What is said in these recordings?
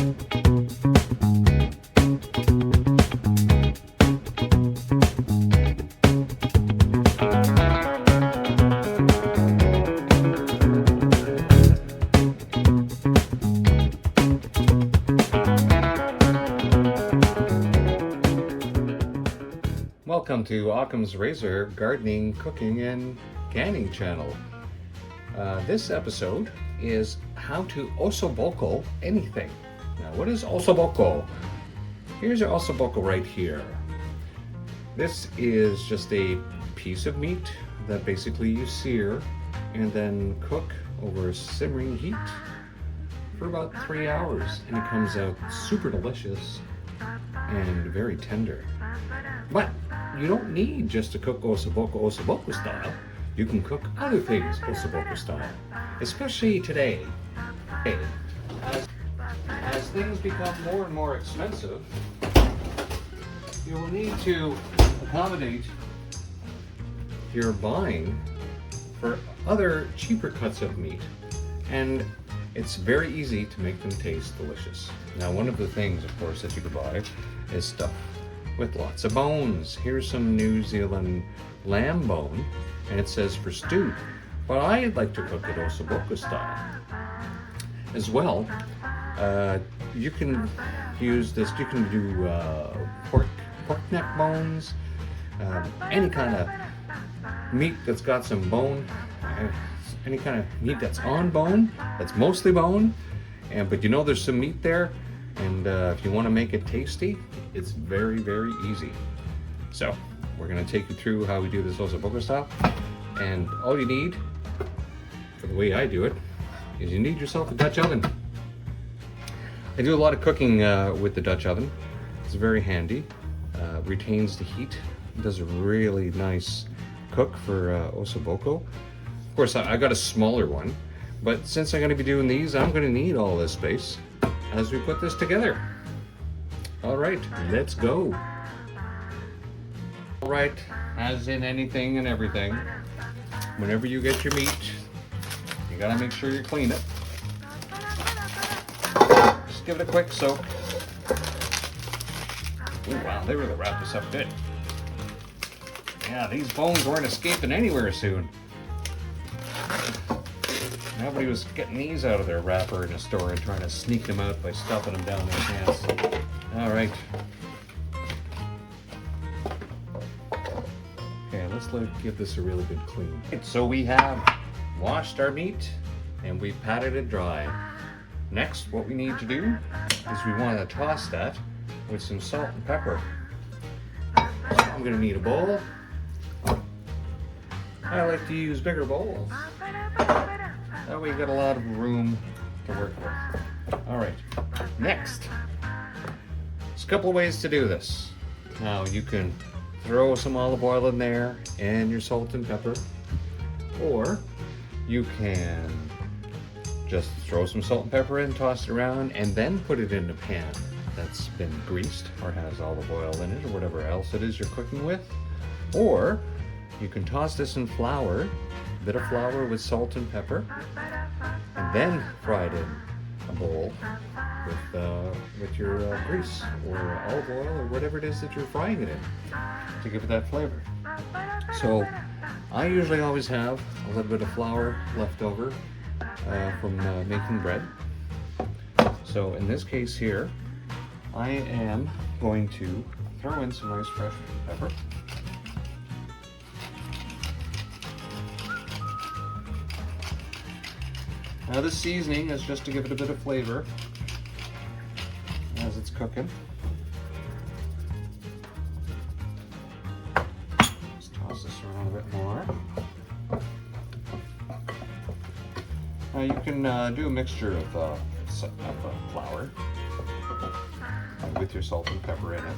Welcome to Occam's Razor Gardening, Cooking, and Canning channel. This episode is how to Osso Buco anything. Now, what is Osso Buco? Here's your Osso Buco right here. This is just a piece of meat that basically you sear and then cook over simmering heat for about 3 hours, and it comes out super delicious and very tender. But you don't need just to cook Osso Buco style. You can cook other things Osso Buco style, especially today. As things become more and more expensive, you will need to accommodate your buying for other cheaper cuts of meat, and it's very easy to make them taste delicious. Now, one of the things, of course, that you can buy is stuff with lots of bones. Here's some New Zealand lamb bone, and it says for stew. But I like to cook it Osso Buco style as well. You can use this. You can do pork neck bones, any kind of meat that's got some bone, any kind of meat that's on bone, that's mostly bone, but you know there's some meat there. And if you want to make it tasty, it's very, very easy. So we're going to take you through how we do this Osso Buco style. And all you need, for the way I do it, is you need yourself a Dutch oven. I do a lot of cooking with the Dutch oven. It's very handy. Retains the heat. It does a really nice cook for Osso Buco. Of course, I got a smaller one, but since I'm going to be doing these, I'm going to need all this space as we put this together. All right, let's go. All right, as in anything and everything, whenever you get your meat, you gotta make sure you clean it. Just give it a quick soak. Oh wow, they really wrapped this up good. Yeah, these bones weren't escaping anywhere soon. Nobody was getting these out of their wrapper in a store and trying to sneak them out by stuffing them down their pants. All right. Okay, let's give this a really good clean. So we have washed our meat and we patted it dry. Next, what we need to do is we want to toss that with some salt and pepper. So I'm going to need a bowl. I like to use bigger bowls. That way you got a lot of room to work with. All right, next. There's a couple of ways to do this. Now you can throw some olive oil in there and your salt and pepper, or you can just throw some salt and pepper in, toss it around, and then put it in a pan that's been greased or has olive oil in it or whatever else it is you're cooking with. Or you can toss this in flour, a bit of flour with salt and pepper, and then fry it in a bowl with your grease or olive oil or whatever it is that you're frying it in to give it that flavor. So I usually always have a little bit of flour left over from making bread. So in this case here, I am going to throw in some nice fresh pepper. Now this seasoning is just to give it a bit of flavor as it's cooking. Just toss this around a bit more. Now you can do a mixture of flour with your salt and pepper in it.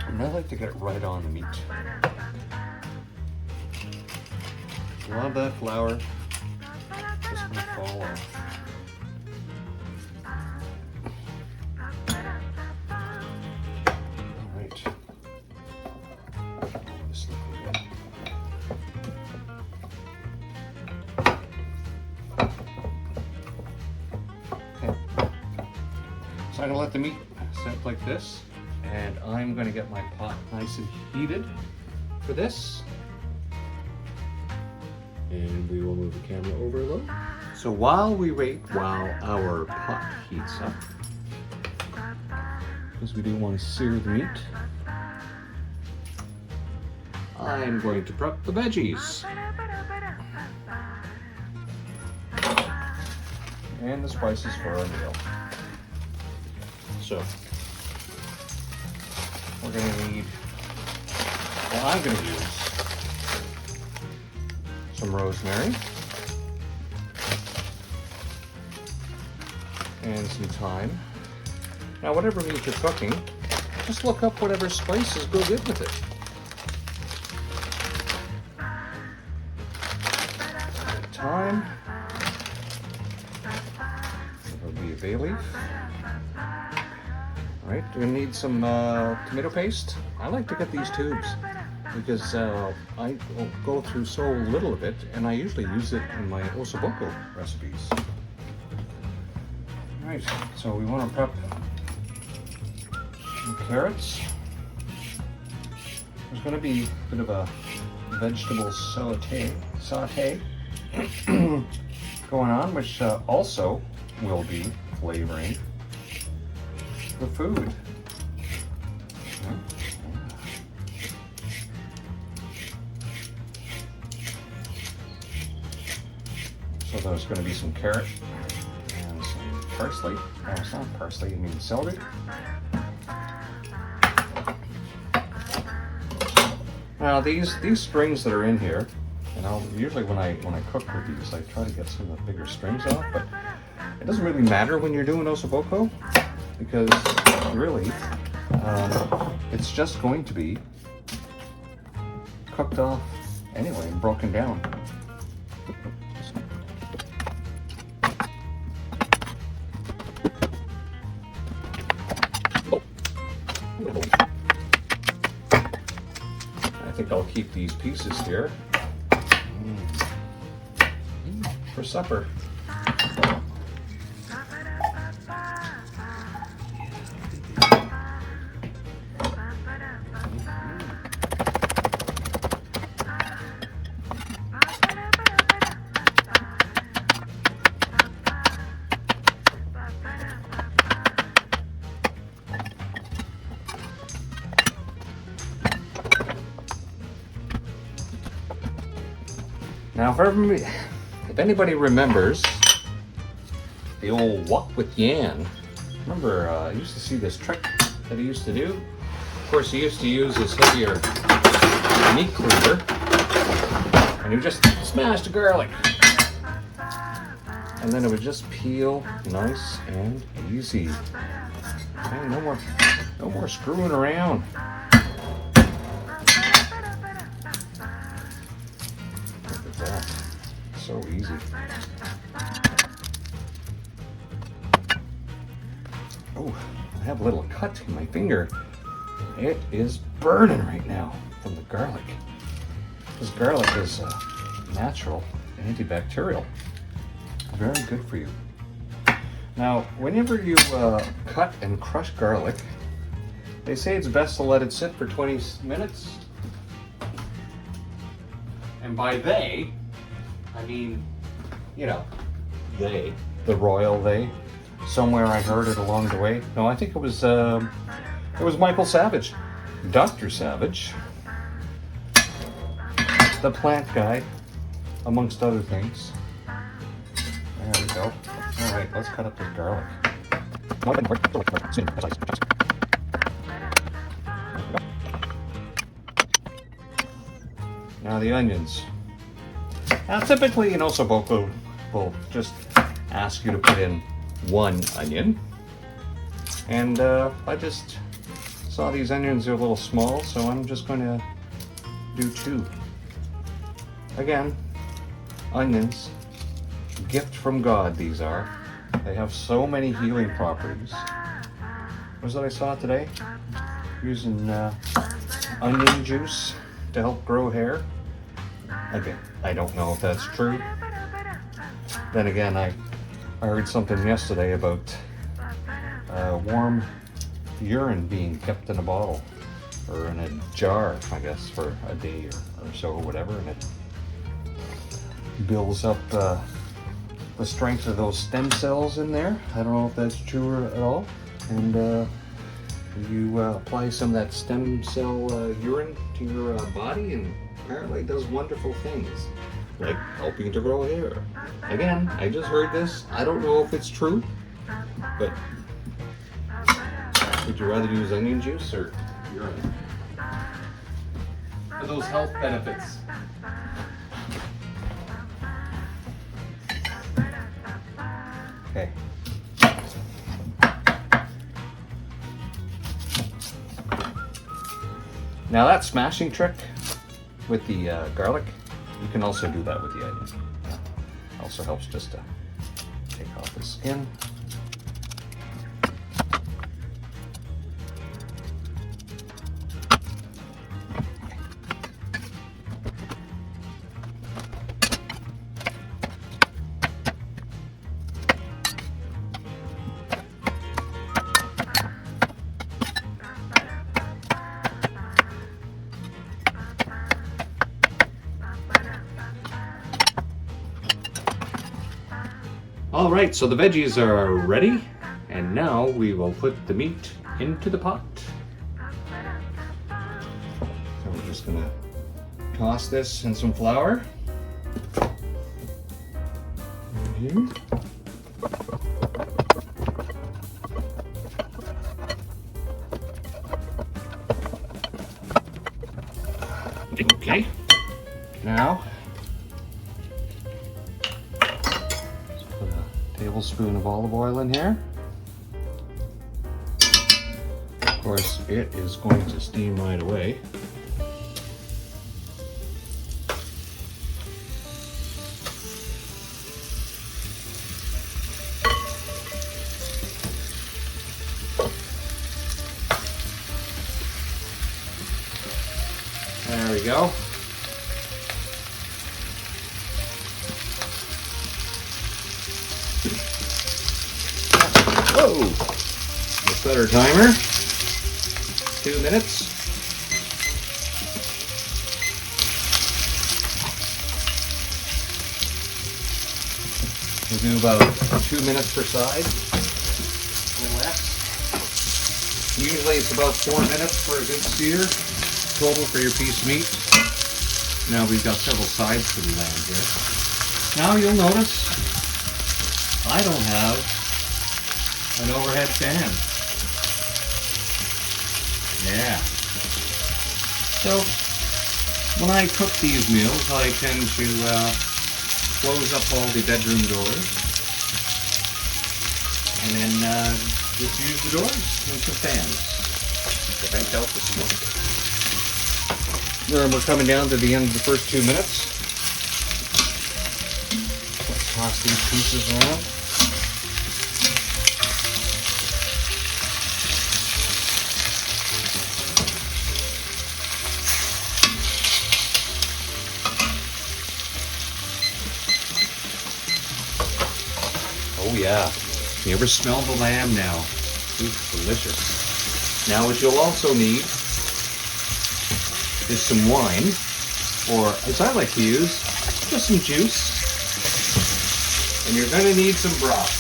And I like to get it right on the meat. A lot of that flour just going to fall off. All right. This looking good. So I'm gonna let the meat set like this, and I'm gonna get my pot nice and heated for this. And we will move the camera over a little. So while we wait, while our pot heats up, because we do want to sear the meat, I'm going to prep the veggies. And the spices for our meal. So, we're going to need, well, I'm going to use some rosemary and some thyme. Now, whatever meat you're cooking, just look up whatever spices go good with it. Thyme. That'll be a bay leaf. All right, we're gonna need some tomato paste. I like to get these tubes because I go through so little of it, and I usually use it in my Osso Buco recipes. All right, so we want to prep some carrots. There's going to be a bit of a vegetable saute going on, which also will be flavoring the food. So there's going to be some carrot and some parsley. Oh, it's not parsley, I mean celery. Now these strings that are in here, and usually when I cook with these, I try to get some of the bigger strings off, but it doesn't really matter when you're doing Osso Buco, because really it's just going to be cooked off anyway and broken down. I think I'll keep these pieces here for supper. Now, if anybody remembers the old wok with Yan, remember I used to see this trick that he used to do. Of course, he used to use his heavier meat cleaver, and he would just smash the garlic, and then it would just peel nice and easy. Okay, no more screwing around. So easy. Oh, I have a little cut in my finger. It is burning right now from the garlic. This garlic is natural antibacterial. Very good for you. Now, whenever you cut and crush garlic, they say it's best to let it sit for 20 minutes. And by they, I mean, you know, they, the royal they. Somewhere I heard it along the way. No, I think it was Michael Savage, Dr. Savage, the plant guy, amongst other things. There we go. All right, let's cut up this garlic. Now the onions. Now typically in Osso Buco, we'll just ask you to put in 1 onion. And I just saw these onions are a little small, so I'm just going to do 2. Again, onions, gift from God these are. They have so many healing properties. What was that I saw today? Using onion juice to help grow hair. Again, I don't know if that's true. Then again, I heard something yesterday about warm urine being kept in a bottle or in a jar, I guess, for a day or so or whatever, and it builds up the strength of those stem cells in there. I don't know if that's true at all. And you apply some of that stem cell urine to your body, and apparently it does wonderful things, like helping to grow hair. Again, I just heard this. I don't know if it's true, but would you rather use onion juice or urine for those health benefits? Okay. Now that smashing trick with the garlic, you can also do that with the onion. Also helps just to take off the skin. All right, so the veggies are ready, and now we will put the meat into the pot. So we're just gonna toss this in some flour. Right here. Okay, now tablespoon of olive oil in here. Of course, it is going to steam right away. There we go. Whoa! Set our timer. 2 minutes. We'll do about 2 minutes per side. Or less. Usually it's about 4 minutes for a good sear total for your piece of meat. Now we've got several sides to the lamb here. Now you'll notice I don't have an overhead fan. Yeah. So when I cook these meals, I tend to close up all the bedroom doors and then just use the doors and some fans to vent out the smoke. Then we're coming down to the end of the first 2 minutes. Let's toss these pieces around. Oh yeah, you ever smell the lamb now? It's delicious. Now what you'll also need is some wine, or as I like to use, just some juice. And you're going to need some broth.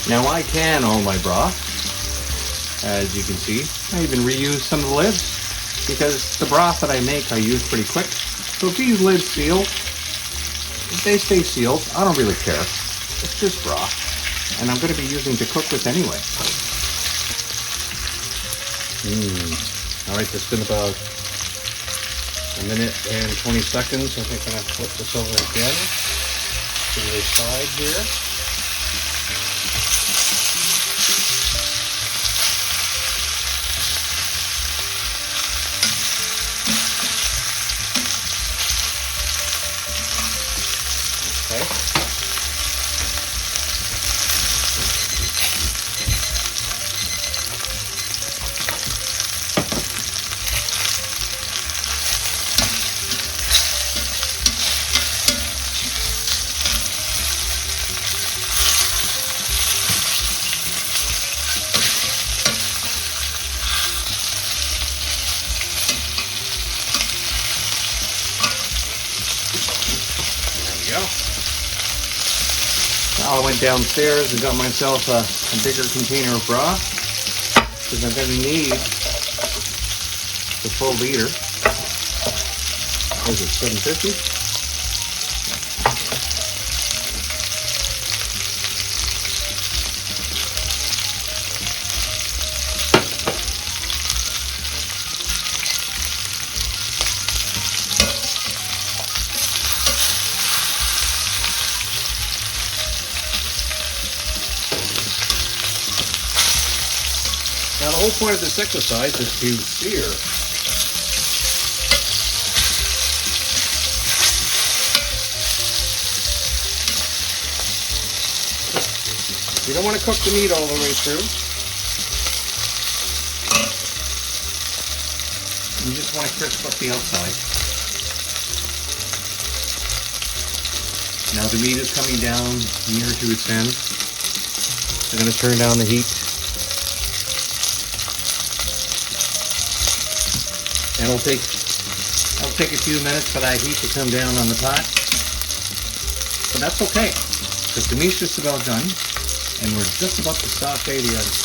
Now I can all my broth, as you can see. I even reuse some of the lids, because the broth that I make I use pretty quick. So if these lids seal, if they stay sealed, I don't really care. It's just broth, and I'm going to be using to cook with anyway. All right, it's been about 1 minute and 20 seconds. I think I'm going to flip this over again to the side here. Okay. Now I went downstairs and got myself a bigger container of broth because I'm going to need the full liter. What is it, 750? Now the whole point of this exercise is to sear. You don't want to cook the meat all the way through. You just want to crisp up the outside. Now the meat is coming down near to its end. I'm going to turn down the heat. And it'll take a few minutes for that heat to come down on the pot. But that's okay, because the meat's just about done, and we're just about to saute the onions.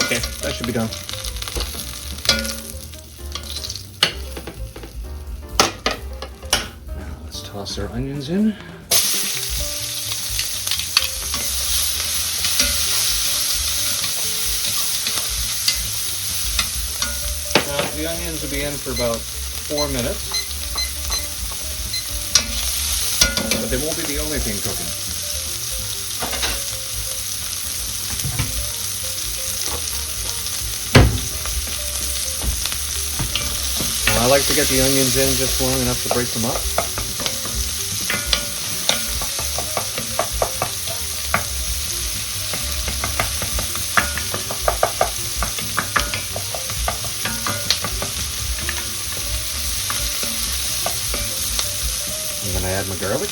Okay, that should be done. Toss our onions in. Now, the onions will be in for about 4 minutes, but they won't be the only thing cooking. Now, I like to get the onions in just long enough to break them up. I'm going to add my garlic.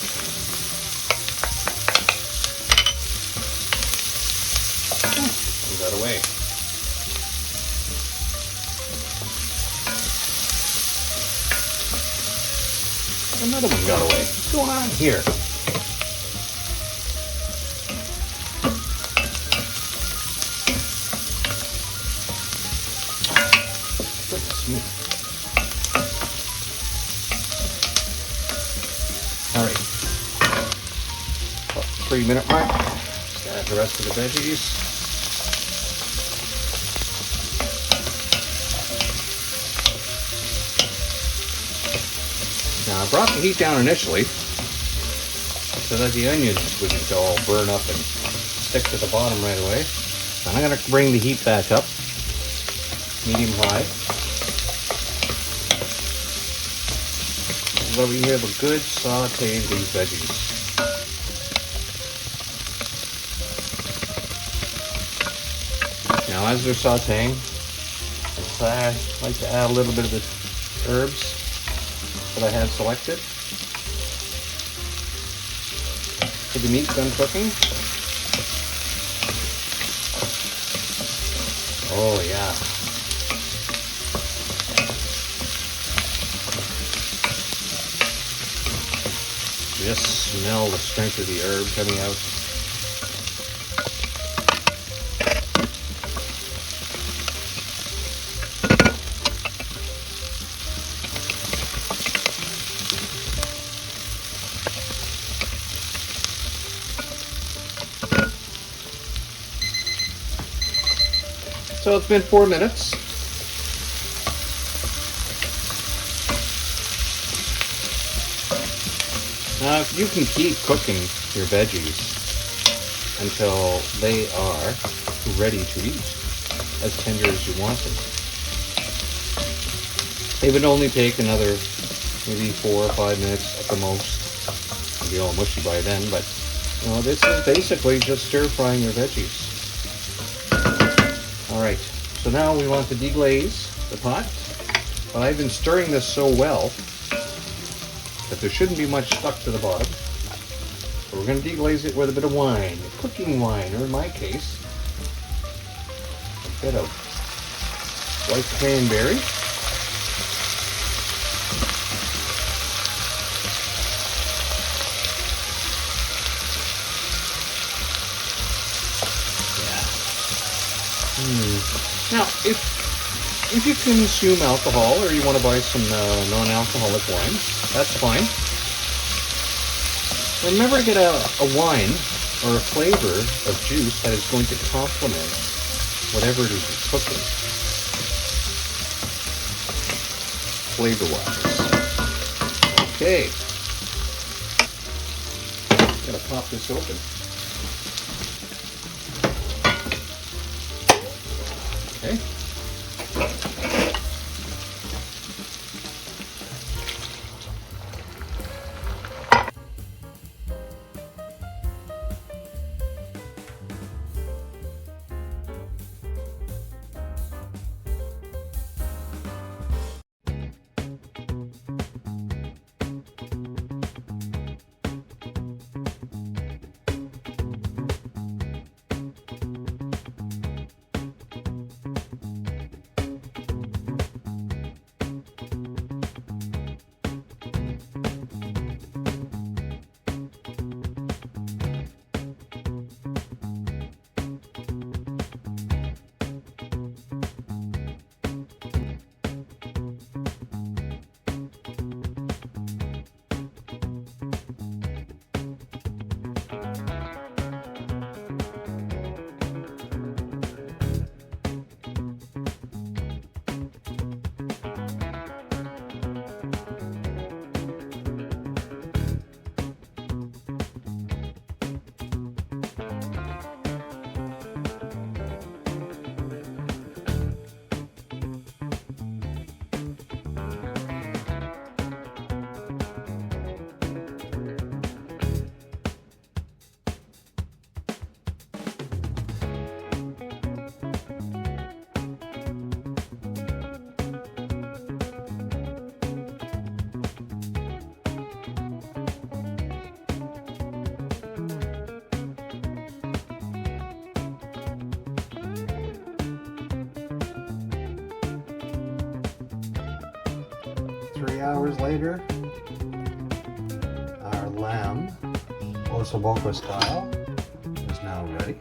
Move that away. Another one got away. What's going on here? Goodness me. All right, about 3-minute mark. Just add the rest of the veggies. Now I brought the heat down initially so that the onions wouldn't all burn up and stick to the bottom right away. And I'm going to bring the heat back up, medium-high. But we have a good saute of these veggies. Now as they're sauteing, I like to add a little bit of the herbs that I had selected. So the meat's done cooking. Oh yeah. Just smell the strength of the herb coming out. So it's been 4 minutes. Now, if you can keep cooking your veggies until they are ready to eat, as tender as you want them, it would only take another maybe 4 or 5 minutes at the most. It'll be all mushy by then, but you know, this is basically just stir frying your veggies. All right, so now we want to deglaze the pot, but I've been stirring this so well that there shouldn't be much stuck to the bottom. So we're going to deglaze it with a bit of wine, cooking wine, or in my case, a bit of white cranberry. Now, if you consume alcohol or you want to buy some non-alcoholic wine, that's fine. Remember to get a wine or a flavor of juice that is going to complement whatever it is you're cooking, flavor-wise. Okay. I'm going to pop this open. Okay. 3 hours later, our lamb, Osso Buco style, is now ready.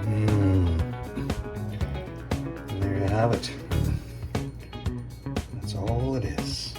And there you have it. That's all it is.